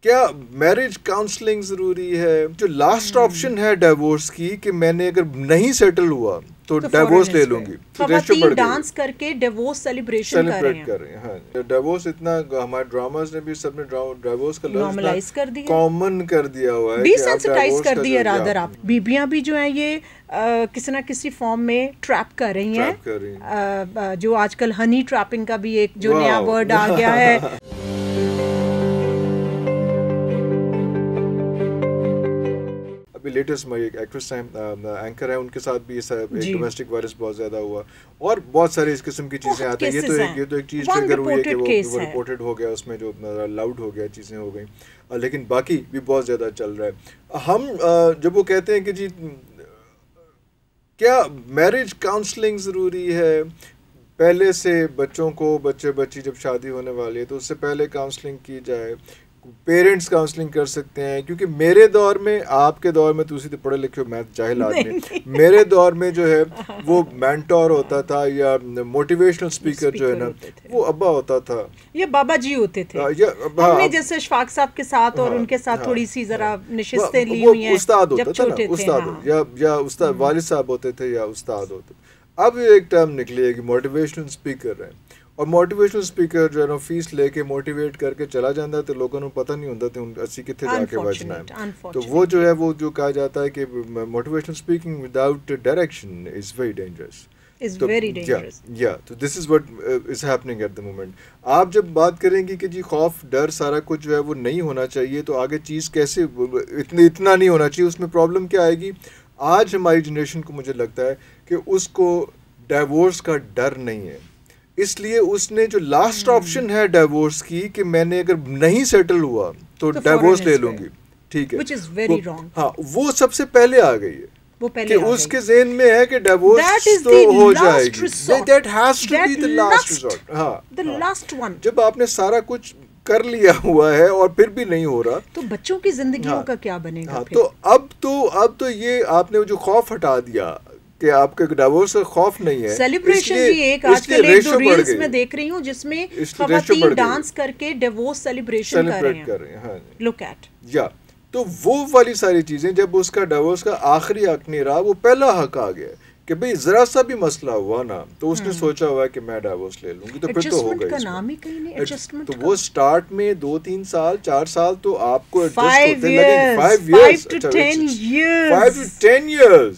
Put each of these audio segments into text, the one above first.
کیا marriage counselling ضروری ہے؟ جو لاسٹ آپشن ہے ڈیورس کی کہ میں نے اگر نہیں سیٹل ہوا تو ڈیورس لے لوں گی. خواتین ڈانس کر کے ڈیورس سیلیبریشن کر رہے ہیں. ہاں ڈیورس اتنا ہمارے ڈراماز نے بھی سب نے ڈیورس کا نارملائز کر دیا، کامن کر دیا ہوا ہے، ڈیسینسٹائز کر دیا. رادر آپ بیبیاں بھی جو ہیں یہ کسی نہ کسی فارم میں ٹریپ کر رہی ہیں، جو آج کل ہنی ٹریپنگ کا بھی ایک جو نیا ورڈ آ گیا ہے. لیٹسٹ میں ایک ایکٹریس اینکر ہے، ان کے ساتھ بھی ڈومیسٹک وائلنس بہت زیادہ ہوا اور بہت سارے اس قسم کی چیزیں آتی ہیں. یہ تو ایک چیز ٹریگر ہوئی ہے کہ وہ رپورٹڈ ہو گیا، اس میں جو لاؤڈ ہو گیا چیزیں ہو گئیں، لیکن باقی بھی بہت زیادہ چل رہا ہے. ہم جب وہ کہتے ہیں کہ جی کیا میرج کاؤنسلنگ ضروری ہے، پہلے سے بچوں کو بچی جب شادی ہونے والی ہے تو اس سے پہلے کاؤنسلنگ کی جائے، پیرنٹس کاؤنسلنگ کر سکتے ہیں. کیونکہ میرے دور میں، آپ کے دور میں تو اسی پڑھے لکھے ہو، میں جاہل آدمی، میرے دور میں جو ہے وہ مینٹور ہوتا تھا یا موٹیویشنل اسپیکر جو ہے نا وہ ابا ہوتا تھا یا بابا جی ہوتے تھے. ہم نے جیسے اشفاق صاحب کے ساتھ اور ان کے ساتھ تھوڑی سی ذرا نشستیں لی ہوئی ہیں، استاد ہوتا تھا نا، استاد یا استاد والد صاحب ہوتے تھے یا استاد ہوتے. اب ایک ٹرم نکلی ہے کہ موٹیویشنل اسپیکر ہے، اور موٹیویشنل اسپیکر جو ہے نا فیس لے کے موٹیویٹ کر کے چلا جاتا ہے تو لوگوں کو پتہ نہیں ہوتا کہ اسی کتنے جا کے بچنا ہے. تو وہ جو ہے وہ جو کہا جاتا ہے کہ motivational speaking without direction is very dangerous. تو this is what is happening at the moment. آپ جب بات کریں گی کہ جی خوف ڈر سارا کچھ جو ہے وہ نہیں ہونا چاہیے، تو آگے چیز کیسے اتنا نہیں ہونا چاہیے. اس میں پرابلم کیا آئے گی؟ آج ہماری جنریشن کو مجھے لگتا ہے کہ اس کو ڈائیورس کا ڈر نہیں ہے، اس لیے اس نے جو لاسٹ آپشن ہے ڈیورس کی کہ میں نے اگر نہیں سیٹل ہوا تو ڈیورس لے لوں گی، ٹھیک ہے، ہاں وہ سب سے پہلے آ گئی ہے کہ اس کے ذہن میں ہے کہ ڈیورس تو ہو جائے گی. That has to be the last resort. ہاں جب آپ نے سارا کچھ کر لیا ہوا ہے اور پھر بھی نہیں ہو رہا تو بچوں کی زندگیوں کا کیا بنے گا؟ تو اب تو یہ آپ نے جو خوف ہٹا دیا کہ آپ کے ڈیورس کا خوف نہیں ہے. سیلیبریشن بھی ایک آج کل ایک دو ریلز میں دیکھ رہی ہوں جس میں خواتین ڈانس کر کے ڈیورس سیلیبریشن کر رہے ہیں. لک ایٹ یا تو وہ والی ساری چیزیں جب اس کا ڈیورس کا آخری حق نہیں رہا، وہ پہلا حق آ گیا کہ بھئی ذرا سا بھی مسئلہ ہوا نا تو اس نے سوچا ہوا ہے کہ میں ڈیورس لے لوں گی، تو پھر تو ہو گئی. تو وہ سٹارٹ میں 2-3 سال 4 سال تو آپ کو ایڈجسٹ ہوتے لگیں، 5 to 10 years.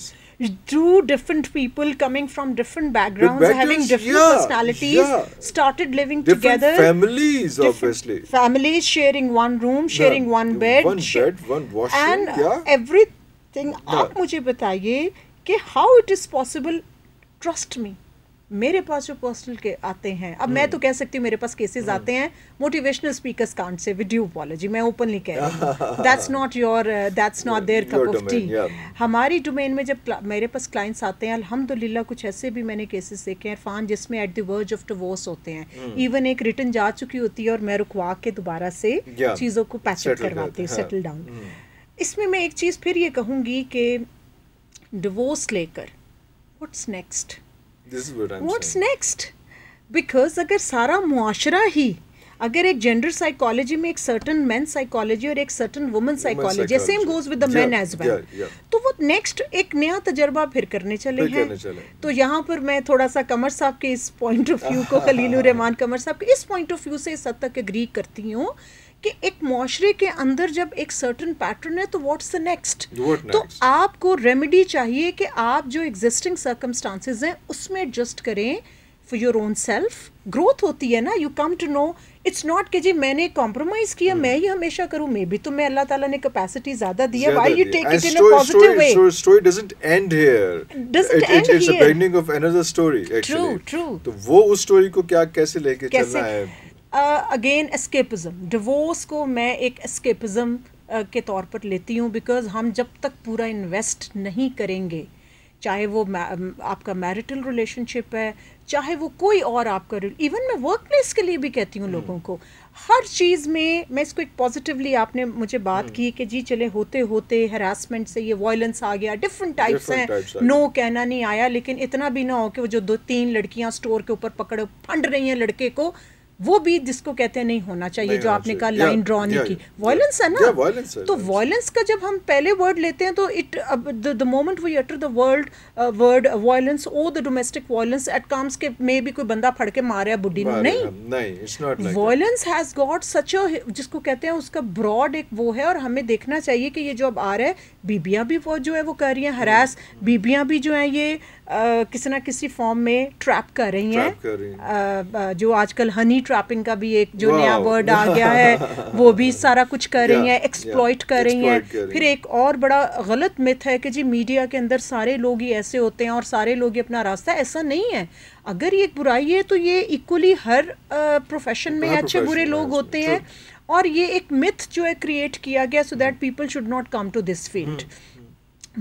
Two different people coming from different backgrounds, having different personalities, started living together. Different families, obviously. Families sharing one room, sharing one bed. One bed, one washroom, and everything. آپ مجھے بتائیے کہ how it is possible, trust me. میرے پاس جو personal کے آتے ہیں، اب میں تو کہہ سکتی ہوں میرے پاس کیسز آتے ہیں motivational speakers can't say with due apology, میں اوپنلی کہہ رہی ہوں that's not their cup of tea. ہماری ڈومین میں جب میرے پاس کلائنٹس آتے ہیں الحمدللہ کچھ ایسے بھی میں نے کیسز دیکھے ہیں عرفان جس میں ایٹ دی ورج آف ڈیورس ہوتے ہیں، ایون ایک ریٹن جا چکی ہوتی ہے اور میں رکوا کے دوبارہ سے چیزوں کو پیچ اپ کرواتی ہوں، سیٹل ڈاؤن. اس میں ایک چیز پھر یہ کہوں گی کہ ڈیورس لے کر what's next, what's next? Because اگر سارا معاشرہ ہی اگر ایک جینڈر سائیکالوجی میں ایک سرٹن مین سائیکالوجی اور ایک certain woman psychology, same goes with the man as well, تو وہ نیکسٹ ایک نیا تجربہ پھر کرنے چلے ہیں. تو یہاں پر میں تھوڑا سا قمر صاحب کے اس پوائنٹ آف ویو کو، خلیل الرحمان قمر صاحب کے اس پوائنٹ آف ویو سے اس حد تک اگری کرتی ہوں کہ ایک معاشرے کے اندر جب ایک سرٹن پیٹرن ہے تو واٹس دا نیکسٹ؟ تو آپ کو ریمیڈی چاہیے کہ آپ جو ایگزسٹنگ سرکمسٹانسز ہیں اس میں ایڈجسٹ کریں for your own self. Growth ہوتی ہے نا، you come to know it's not کہ جی میں نے کمپرومائز کیا میں ہی ہمیشہ کروں، میں بھی تو میں اللہ تعالیٰ نے کیپیسٹی زیادہ دی ہے. Why you take it in a positive way? Story doesn't end here, it's a beginning of another story actually. تو وہ اس اسٹوری کو کیا کیسے لے کے چلنا ہے؟ اگین اسکیپزم، ڈیورس کو میں ایک اسکیپزم کے طور پر لیتی ہوں، بیکاز ہم جب تک پورا انویسٹ نہیں کریں گے، چاہے وہ آپ کا میرٹل ریلیشن شپ ہے، چاہے وہ کوئی اور آپ کا، ایون میں ورک پلیس کے لیے بھی کہتی ہوں لوگوں کو، ہر چیز میں اس کو ایک پازیٹیولی آپ نے مجھے بات کی کہ جی چلے ہوتے ہوتے ہراسمنٹ سے یہ وائلنس آ گیا، ڈفرنٹ ٹائپس ہیں، نو کہنا نہیں آیا، لیکن اتنا بھی نہ ہو کہ وہ جو 2-3 لڑکیاں اسٹور کے اوپر پکڑ پھنڈ رہی ہیں لڑکے کو، وہ بھی جس کو کہتے ہیں نہیں ہونا چاہیے, جو آپ نے کہا لائن ڈرا نہیں کی, وائلنس ہے نا. تو وائلنس کا جب ہم پہلے ورڈ لیتے ہیں تو the moment we utter the word violence or the domestic violence it comes کہ میں بھی کوئی بندہ پھڑ کے مارا ہے بڈی نے, نہیں. وائلنس ہیز گاٹ سچ اے, جس کو کہتے ہیں اس کا براڈ ایک وہ ہے, اور ہمیں دیکھنا چاہیے کہ یہ جو اب آ رہا ہے, بیبیاں بھی وہ جو ہے وہ کر رہی ہیں ہراس, بیبیاں بھی جو ہیں یہ کسی نہ کسی فارم میں ٹریپ کر رہی ہیں, جو آج کل ہنی ٹریپنگ کا بھی ایک جو نیا ورڈ آ گیا ہے وہ بھی سارا کچھ کر رہی ہیں, ایکسپلوئٹ کر رہی ہیں. پھر ایک اور بڑا غلط مت ہے کہ جی میڈیا کے اندر سارے لوگ ہی ایسے ہوتے ہیں اور سارے لوگ ہی اپنا راستہ, ایسا نہیں ہے. اگر یہ ایک برائی ہے تو یہ ایکولی ہر پروفیشن میں اچھے برے لوگ ہوتے ہیں, اور یہ ایک متھ جو ہے کریٹ کیا گیا so that people should not come to this field.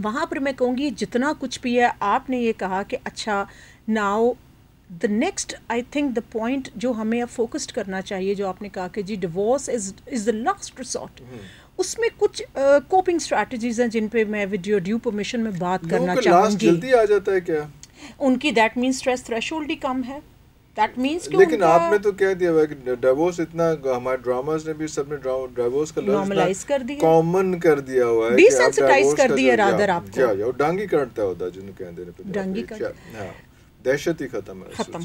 وہاں پر میں کہوں گی جتنا کچھ بھی ہے, آپ نے یہ کہا کہ اچھا now the next I think the point جو ہمیں اب فوکسڈ کرنا چاہیے, جو آپ نے کہا کہ جی divorce is the last resort, اس میں کچھ کوپنگ اسٹریٹجیز ہیں جن پہ میں ود یور ڈیو پرمیشن میں بات کرنا چاہوں گی. جلدی آ جاتا ہے کیا ان کی, دیٹ مینس اسٹریس تھریشولڈ ہی کم ہے, دیٹ مینس کہ لیکن آپ نے تو کہہ دیا ہوا کہ ڈیورس اتنا, ہمارے ڈراماز نے بھی سب نے ڈیورس کا نارملائز کر دیا, کامن کر دیا ہوا ہے, ڈی سینسٹائز کر دیا رادر آپ کو, یا ڈانگی کرتا ہوتا جن کہتے ہیں ڈانگی دہشت ہی ختم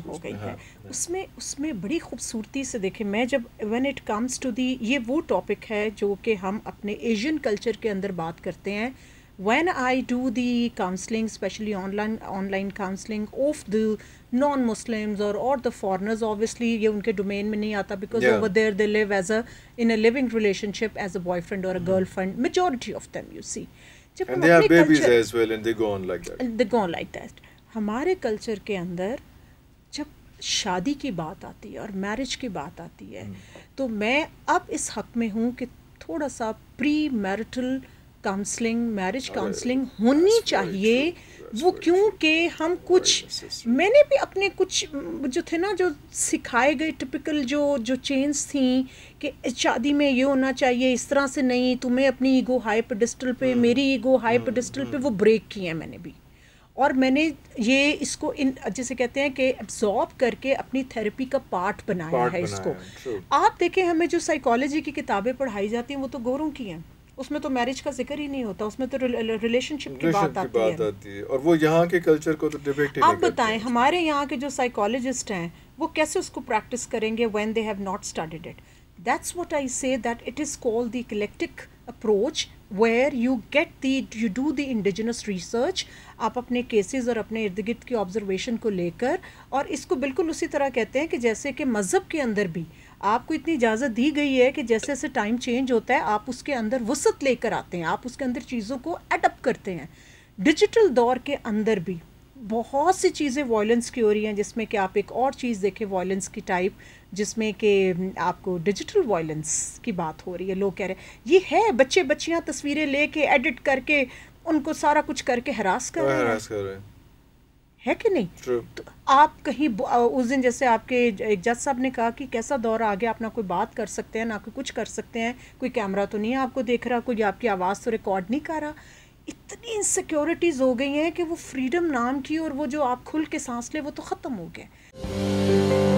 ہو گئی ہے. اس میں بڑی خوبصورتی سے دیکھیں, میں جب when it comes to the, یہ وہ ٹاپک ہے جو کہ ہم اپنے ایشین کلچر کے اندر بات کرتے ہیں. when I do the counseling, especially online counseling of the non-Muslims or the foreigners, obviously یہ ان کے ڈومین میں نہیں آتا, because over there they live in a living relationship as a boyfriend or a girlfriend, majority of them you see. And they have babies as well and they go on like that. They go on like that. ہمارے culture کے اندر جب شادی کی بات آتی ہے اور marriage کی بات آتی ہے, تو میں اب اس حق میں ہوں کہ تھوڑا سا پری میرٹل کاؤنسلنگ, میرج کاؤنسلنگ ہونی چاہیے. وہ کیوں کہ ہم کچھ, میں نے بھی اپنے کچھ جو تھے نا, جو سکھائے گئے ٹپکل جو چینز تھیں کہ شادی میں یہ ہونا چاہیے, اس طرح سے نہیں, تمہیں اپنی ایگو ہائی پیڈسٹل پہ, میری ایگو ہائی پیڈسٹل پہ, وہ بریک کی ہیں میں نے بھی. اور میں نے یہ اس کو جسے کہتے ہیں کہ ایبزارب کر کے اپنی تھیراپی کا پارٹ بنایا ہے اس کو. آپ دیکھیں ہمیں جو سائیکالوجی کی کتابیں پڑھائی جاتی ہیں وہ تو گوروں کی ہیں, اس میں تو میرج کا ذکر ہی نہیں ہوتا, اس میں تو ریلیشن شپ کی بات آتی ہے, اور وہ یہاں کے کلچر کو تو ڈپکٹ ہی نہیں کرتے. آپ بتائیں ہمارے یہاں کے جو سائیکالوجسٹ ہیں وہ کیسے اس کو پریکٹس کریں گے when they have not studied it. That's what I say, that it is called the eclectic approach where you do the indigenous research. آپ اپنے کیسز اور اپنے ارد گرد کی آبزرویشن کو لے کر, اور اس کو بالکل اسی طرح کہتے ہیں کہ جیسے کہ مذہب کے اندر بھی آپ کو اتنی اجازت دی گئی ہے کہ جیسے جیسے ٹائم چینج ہوتا ہے آپ اس کے اندر وسعت لے کر آتے ہیں, آپ اس کے اندر چیزوں کو اڈاپٹ کرتے ہیں. ڈیجیٹل دور کے اندر بھی بہت سی چیزیں وائلنس کی ہو رہی ہیں, جس میں کہ آپ ایک اور چیز دیکھیں وائلنس کی ٹائپ, جس میں کہ آپ کو ڈیجیٹل وائلنس کی بات ہو رہی ہے. لوگ کہہ رہے ہیں یہ ہے, بچے بچیاں تصویریں لے کے ایڈٹ کر کے ان کو سارا کچھ کر کے ہراس کر رہے ہیں, ہے کہ نہیں؟ تو آپ کہیں اس دن جیسے آپ کے ایک جج صاحب نے کہا کہ کیسا دور آ گیا, آپ نہ کوئی بات کر سکتے ہیں, نہ کوئی کچھ کر سکتے ہیں, کوئی کیمرہ تو نہیں ہے آپ کو دیکھ رہا, کوئی آپ کی آواز تو ریکارڈ نہیں کر رہا. اتنی انسیکیورٹیز ہو گئی ہیں کہ وہ فریڈم نام کی اور وہ جو آپ کھل کے سانس لے وہ تو ختم ہو گئے.